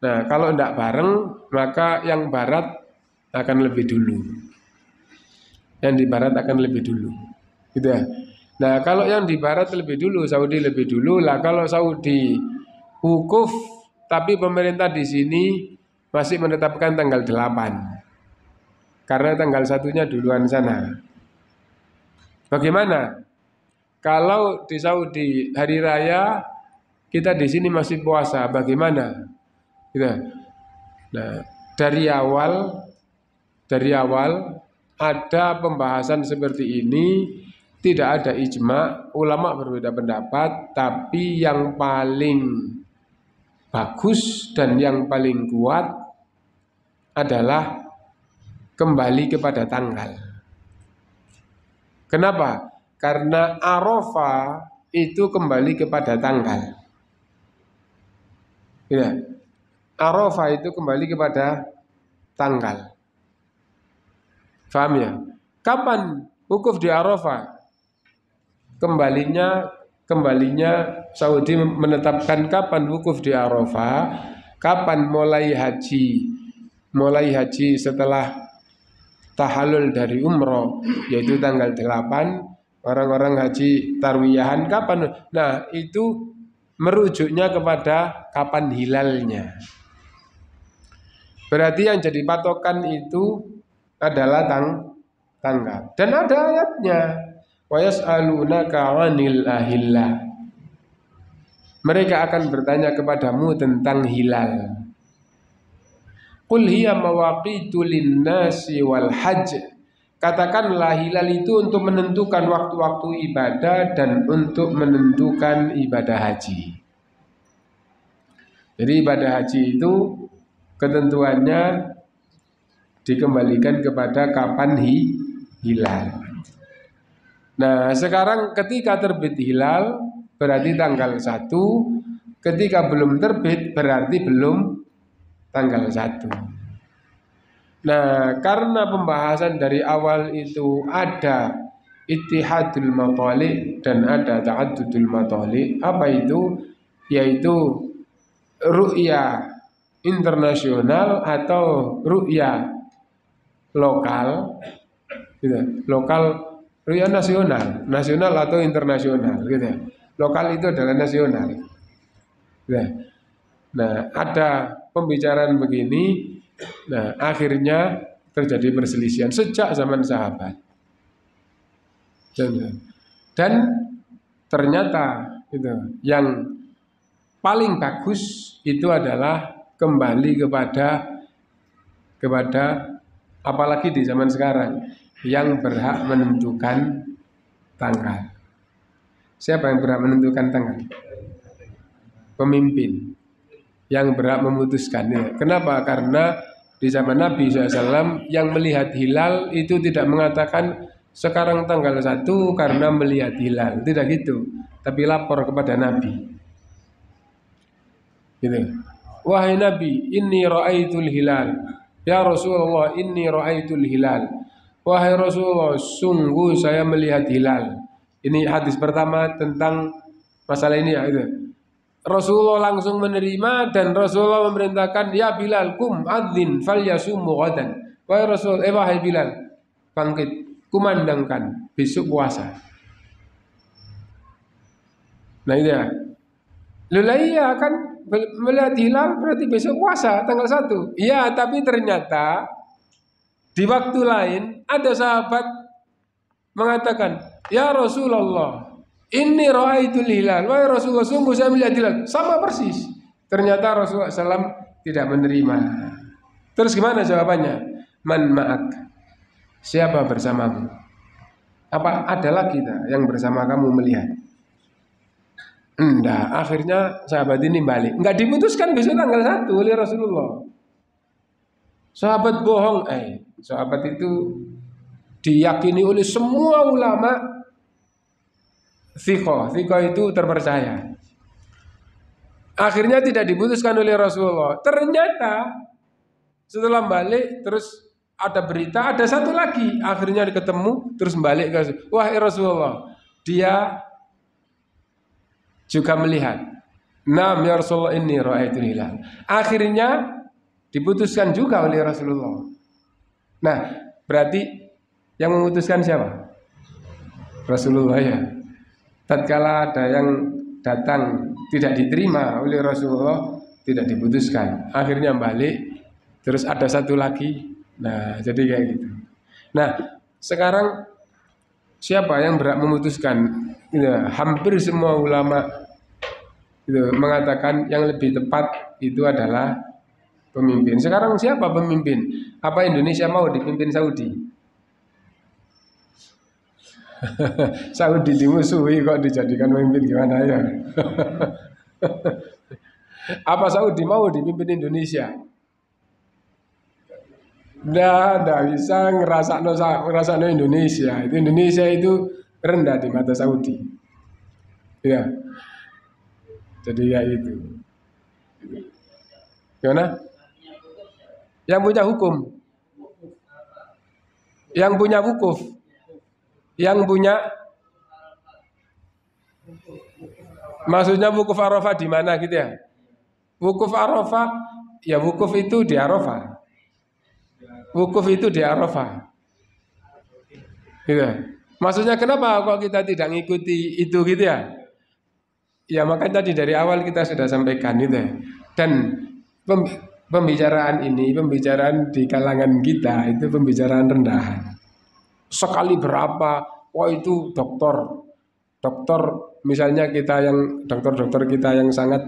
A: Nah, kalau tidak bareng, maka yang barat akan lebih dulu. Yang di barat akan lebih dulu. Gitu ya. Nah, kalau yang di barat lebih dulu, Saudi lebih dulu lah. Kalau Saudi wukuf, tapi pemerintah di sini masih menetapkan tanggal 8. Karena tanggal 1-nya duluan sana. Bagaimana? Kalau di Saudi hari raya, kita di sini masih puasa, bagaimana? Gitu. Nah, dari awal ada pembahasan seperti ini, tidak ada ijma, ulama berbeda pendapat, tapi yang paling bagus dan yang paling kuat adalah kembali kepada tanggal. Kenapa? Karena Arafah itu kembali kepada tanggal. Ya. Arafah itu kembali kepada tanggal. Paham ya? Kapan wukuf di Arafah? Kembalinya Saudi menetapkan kapan wukuf di Arafah, kapan mulai haji. Mulai haji setelah tahallul dari umroh, yaitu tanggal 8. Orang-orang haji tarwiyahan kapan? Nah, itu merujuknya kepada kapan hilalnya. Berarti yang jadi patokan itu adalah tanggal. Dan ada ayatnya, wa yas'alunaka 'anil ahillah. Mereka akan bertanya kepadamu tentang hilal. Qul hiya mawaqitu lin-nasi wal hajj. Katakanlah hilal itu untuk menentukan waktu-waktu ibadah dan untuk menentukan ibadah haji. Jadi ibadah haji itu ketentuannya dikembalikan kepada kapan hilal. Nah, sekarang ketika terbit hilal berarti tanggal 1, ketika belum terbit berarti belum tanggal 1. Nah, karena pembahasan dari awal itu ada ittihadul matali' dan ada ta'addudul matali'. Apa itu? Yaitu ru'ya internasional atau ru'ya lokal, gitu. Lokal, ru'ya nasional atau internasional, gitu. Lokal itu adalah nasional. Gitu. Nah, ada pembicaraan begini. Nah, akhirnya terjadi perselisihan sejak zaman sahabat. Dan ternyata itu yang paling bagus itu adalah kembali kepada apalagi di zaman sekarang yang berhak menentukan tanggal. Siapa yang berhak menentukan tanggal? Pemimpin yang berhak memutuskan. Kenapa? Karena di zaman Nabi SAW yang melihat hilal itu tidak mengatakan sekarang tanggal 1 karena melihat hilal. Tidak gitu. Tapi lapor kepada Nabi. Gitu. Wahai Nabi, inni ra'aitul hilal. Ya Rasulullah, inni ra'aitul hilal. Wahai Rasulullah, sungguh saya melihat hilal. Ini hadis pertama tentang masalah ini ya. Itu. Rasulullah langsung menerima dan Rasulullah memerintahkan, ya Bilal, kum adzin falyasumu ghadan. Wahai Rasul, wahai Bilal, bangkit, kumandangkan besok puasa. Nah itu ya. Iya kan melihat hilal berarti besok puasa tanggal 1. Iya, tapi ternyata di waktu lain ada sahabat mengatakan, ya Rasulullah, inni ra'aitul hilal. Wahai Rasulullah, sungguh saya melihat hilal. Sama persis. Ternyata Rasulullah SAW tidak menerima. Terus gimana jawabannya? Man ma'ak. Siapa bersamamu? Apa ada lagi yang bersama kamu melihat? Enggak. Akhirnya sahabat ini balik. Enggak diputuskan besok tanggal 1 oleh Rasulullah. Sahabat bohong. Sahabat itu diyakini oleh semua ulama. Thiqah itu terpercaya. Akhirnya tidak diputuskan oleh Rasulullah. Ternyata setelah balik terus ada berita, ada satu lagi. Akhirnya ketemu terus balik ke wahai Rasulullah. Dia juga melihat. Naam ya Rasulullah inni ra'aitul hilal. Akhirnya diputuskan juga oleh Rasulullah. Nah, berarti yang memutuskan siapa? Rasulullah ya. Tatkala ada yang datang tidak diterima oleh Rasulullah, tidak diputuskan. Akhirnya balik, terus ada satu lagi. Nah, jadi kayak gitu. Nah, sekarang siapa yang berhak memutuskan? Ya, hampir semua ulama itu mengatakan yang lebih tepat itu adalah pemimpin. Sekarang siapa pemimpin? Apa Indonesia mau dipimpin Saudi? Saudi dimusuhi kok dijadikan pemimpin gimana ya? Apa Saudi mau dipimpin Indonesia? Nggak bisa ngerasa Indonesia. Itu Indonesia itu rendah di mata Saudi. Ya, jadi ya itu. Gimana? Yang punya hukum, yang punya wukuf, yang punya, maksudnya wukuf Arafah di mana gitu ya? Wukuf Arafah, ya wukuf itu di Arafah. Wukuf itu di Arafah. Gitu. Maksudnya kenapa kok kita tidak ngikuti itu gitu ya? Ya makanya tadi dari awal kita sudah sampaikan itu ya. Dan pembicaraan ini, pembicaraan di kalangan kita itu pembicaraan rendahan. Sekali berapa, wah itu dokter misalnya kita yang dokter kita yang sangat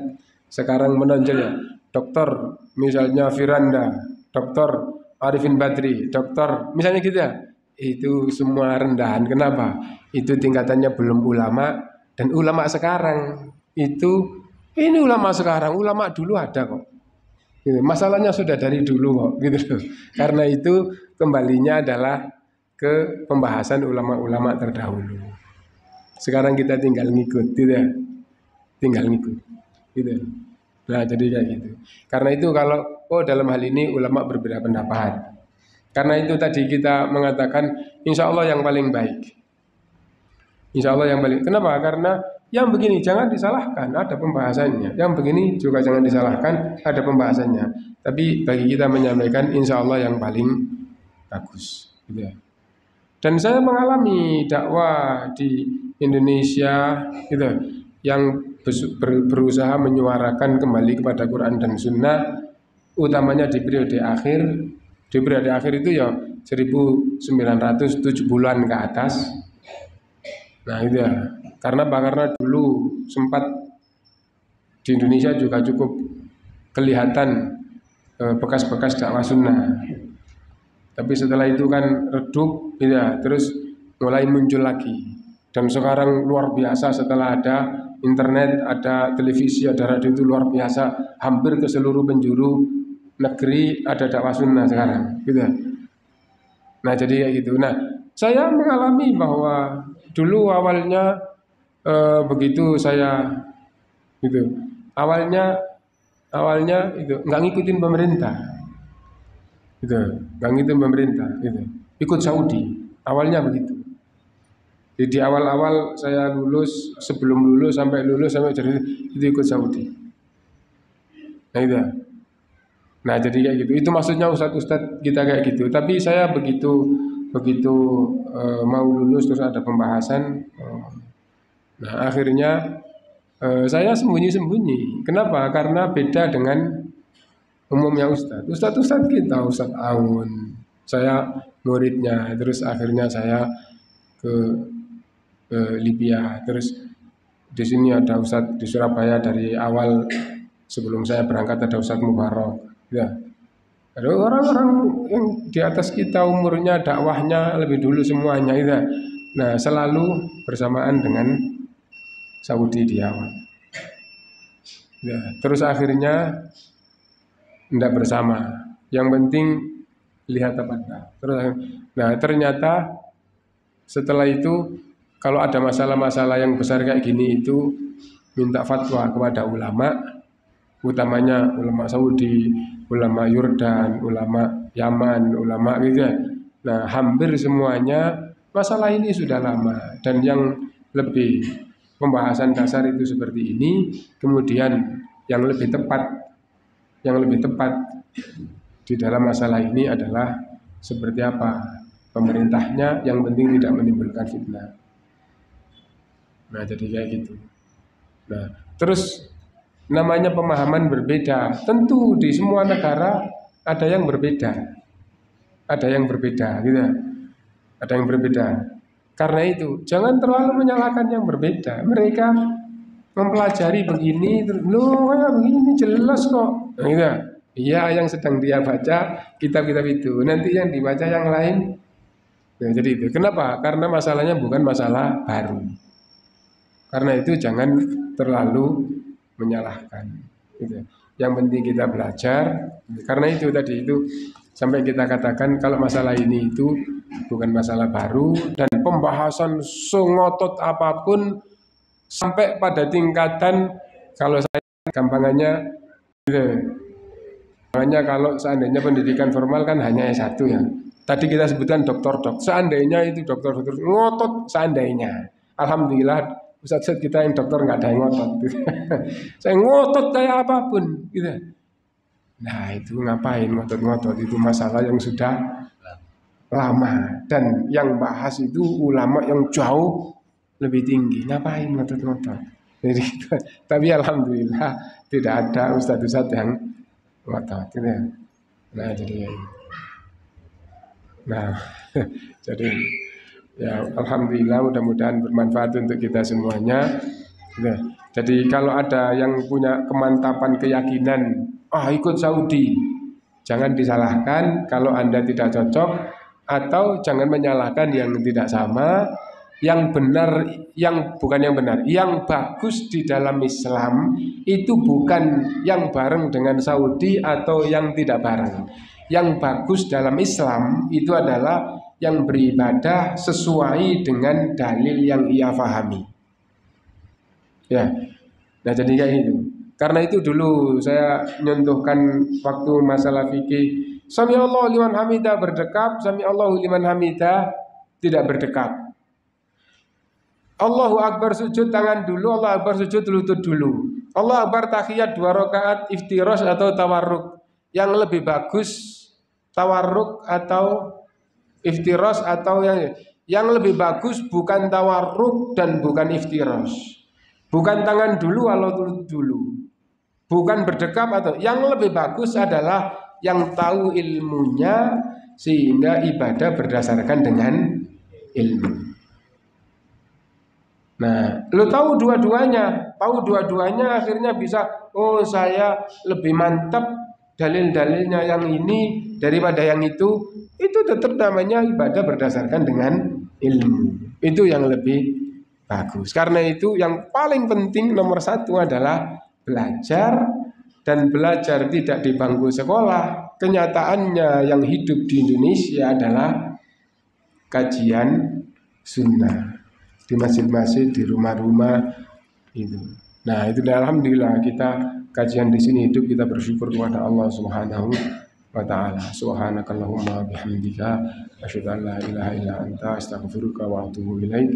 A: sekarang menonjol ya, dokter misalnya Firanda, dokter Arifin Badri, dokter misalnya gitu ya, itu semua rendahan. Kenapa? Itu tingkatannya belum ulama, dan ulama sekarang itu ini ulama sekarang, ulama dulu ada kok. Gitu. Masalahnya sudah dari dulu kok, gitu. Karena itu kembalinya adalah ke pembahasan ulama-ulama terdahulu. Sekarang kita tinggal ngikut, gitu ya. Tinggal ngikut, gitu. Nah, jadi kayak gitu. Karena itu kalau dalam hal ini ulama berbeda pendapat. Karena itu tadi kita mengatakan insya Allah yang paling baik. Insya Allah yang paling. Kenapa? Karena yang begini jangan disalahkan, ada pembahasannya. Yang begini juga jangan disalahkan, ada pembahasannya. Tapi bagi kita menyampaikan insya Allah yang paling bagus. Gitu ya. Dan saya mengalami dakwah di Indonesia, gitu, yang berusaha menyuarakan kembali kepada Quran dan Sunnah, utamanya di periode akhir. Di periode akhir itu ya 1970-an ke atas. Nah itu ya, karena dulu sempat di Indonesia juga cukup kelihatan bekas-bekas dakwah sunnah. Tapi setelah itu kan redup, ya, terus mulai muncul lagi. Dan sekarang luar biasa setelah ada internet, ada televisi, ada radio itu luar biasa. Hampir ke seluruh penjuru negeri ada dakwah sunnah sekarang, gitu. Nah jadi kayak gitu. Nah saya mengalami bahwa dulu awalnya begitu saya gitu. Awalnya itu nggak ngikutin pemerintah. Gitu. Nggak ngikutin pemerintah gitu. Ikut Saudi. Awalnya begitu. Jadi awal-awal saya lulus, sebelum lulus sampai jadi itu ikut Saudi. Nah itu. Nah jadi kayak gitu. Itu maksudnya ustadz kita kayak gitu. Tapi saya begitu mau lulus terus ada pembahasan. Nah akhirnya saya sembunyi-sembunyi. Kenapa? Karena beda dengan umumnya ustadz kita, Ustadz Aun. Saya muridnya. Terus akhirnya saya ke Libya. Terus di sini ada ustadz di Surabaya dari awal sebelum saya berangkat ada Ustadz Mubarak. Ya. Ada orang-orang yang di atas kita umurnya, dakwahnya lebih dulu semuanya itu. Nah, selalu bersamaan dengan Saudi di awal. Ya, terus akhirnya tidak bersama. Yang penting lihat apa enggak. Terus, nah ternyata setelah itu kalau ada masalah-masalah yang besar kayak gini itu minta fatwa kepada ulama. utamanya ulama Saudi, ulama Yordan, ulama Yaman, ulama gitu ya. Nah, hampir semuanya masalah ini sudah lama, dan yang lebih pembahasan dasar itu seperti ini. Kemudian yang lebih tepat di dalam masalah ini adalah seperti apa pemerintahnya, yang penting tidak menimbulkan fitnah. Nah, jadi kayak gitu. Nah, terus namanya pemahaman berbeda. Tentu di semua negara ada yang berbeda. Ada yang berbeda gitu. Ada yang berbeda. Karena itu, jangan terlalu menyalahkan yang berbeda. Mereka mempelajari begini, loh kayak begini jelas kok. Nah, gitu. Iya, yang sedang dia baca kitab-kitab itu. Nanti yang dibaca yang lain. Nah, jadi itu. Kenapa? Karena masalahnya bukan masalah baru. Karena itu jangan terlalu menyalahkan. Gitu. Yang penting kita belajar. Karena itu tadi itu sampai kita katakan kalau masalah ini itu bukan masalah baru, dan pembahasan sengotot apapun sampai pada tingkatan, kalau saya gampangannya gitu. Makanya kalau seandainya pendidikan formal kan hanya S1 ya. Tadi kita sebutkan doktor. Seandainya itu dokter ngotot, seandainya. Alhamdulillah Ustaz kita yang dokter nggak ada yang ngotot. Saya ngotot kayak apapun gitu. Nah, itu ngapain ngotot-ngotot, itu masalah yang sudah lama, dan yang bahas itu ulama yang jauh lebih tinggi. Ngapain ngotot-ngotot? Jadi, tapi alhamdulillah tidak ada ustadz-ustadz yang ngotot gitu ya. Nah, jadi jadi ya alhamdulillah, mudah-mudahan bermanfaat untuk kita semuanya. Nah, jadi kalau ada yang punya kemantapan keyakinan, ikut Saudi, jangan disalahkan kalau Anda tidak cocok, atau jangan menyalahkan yang tidak sama. Yang benar, yang bukan yang benar, yang bagus di dalam Islam itu bukan yang bareng dengan Saudi atau yang tidak bareng. Yang bagus dalam Islam itu adalah yang beribadah sesuai dengan dalil yang ia fahami. Ya, nah jadi kayak gitu. Karena itu dulu saya nyontohkan waktu masalah fikih, Sami Allah liman hamidah berdekap, Sami Allahu liman hamidah tidak berdekap. Allahu Akbar sujud tangan dulu, Allah Akbar sujud lutut dulu. Allah Akbar tahiyat 2 rakaat iftiros atau tawarruk. Yang lebih bagus tawarruk atau iftiros, atau yang lebih bagus bukan tawarruk dan bukan iftiros. Bukan tangan dulu atau lutut dulu. Bukan berdekap, atau yang lebih bagus adalah yang tahu ilmunya sehingga ibadah berdasarkan dengan ilmu. Nah, lo tahu dua-duanya, akhirnya bisa, saya lebih mantap dalil-dalilnya yang ini daripada yang itu tetap namanya ibadah berdasarkan dengan ilmu. Itu yang lebih bagus. Karena itu yang paling penting nomor 1 adalah belajar, dan belajar tidak di bangku sekolah. Kenyataannya yang hidup di Indonesia adalah kajian sunnah. Di masjid-masjid, di rumah-rumah itu. Nah, itu alhamdulillah kita kajian di sini hidup, kita bersyukur kepada Allah Subhanahu wa taala. Subhanakallahumma bihamdika asyhadu an la ilaha illa anta astaghfiruka wa atubu ilaik.